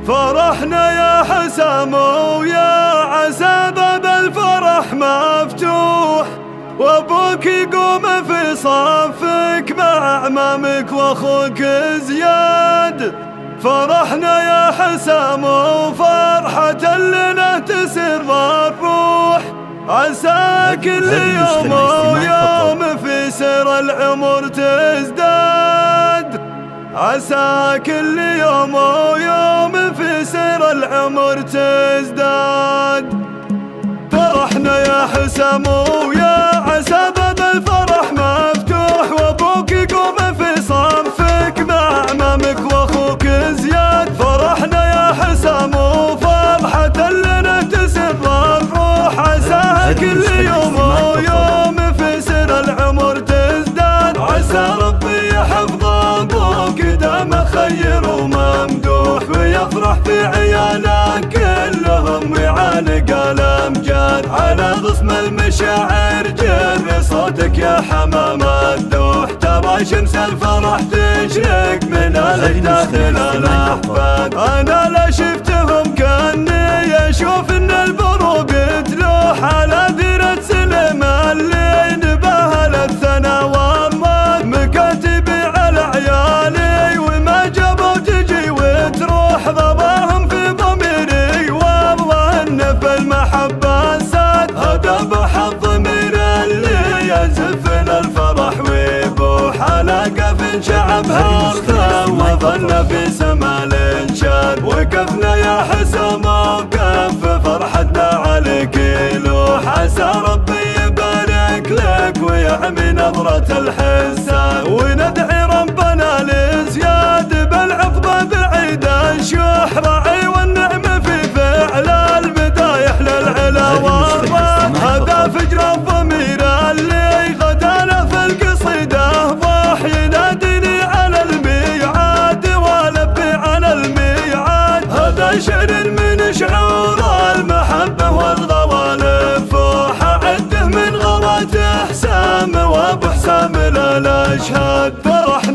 فرحنا يا حسام ويا عسى باب الفرح مفتوح، وابوك يقوم في صفك مع اعمامك واخوك زياد. فرحنا يا حسام وفرحة لنا تسر الروح، عسى كل يوم ويوم في سير العمر تزداد، عسى كل يوم ويوم في سير العمر تزداد. فرحنا يا حسام ويا عسى باب الفرح مفتوح، وابوك يقوم في صفك مع اعمامك واخوك زياد. فرحنا يا حسام وفرحة لنا تسر الروح، عسى كل يوم ويوم في سير العمر تزداد. عسى ربي يحفظ ابوك دام خير وممدوح، ويفرح في عيالك كلهم ويعانق الامجاد. على غصن المشاعر جر صوتك يا حمام الدوح، ترى شمس الفرح تشرق من الاجداد الى الاحفاد. انا لا شفتهم كاني اشوف ان البروق تلوح على ذرة سلم اللي نباها للثنا والله. مكاتبي على عيالي وما جابوا تجي وتروح، ضباهم في ضميري والله ان في المحبة ساد. هذا بحظ ضمير اللي يزف الفرح ويبوح، على قف شعبها ارثى وظل في سما الانشاد. وقفنا يا حسام وقف فرحتنا عليك يلوح، عسى ربي يبارك لك ويعمي نظرة الحسان. وندعي ربنا لزياد بالعقبة بعيد الشوح، راعي والنعم في فعل المدايح للعلا والراح. هذا فجر الضمير اللي غدا له في القصيدة ضاح، يناديني على الميعاد والبي على الميعاد. هذا شعر من شعور المحبة والغوالب فوح، اعده من غوات حسام وابو حسام للاشهاد.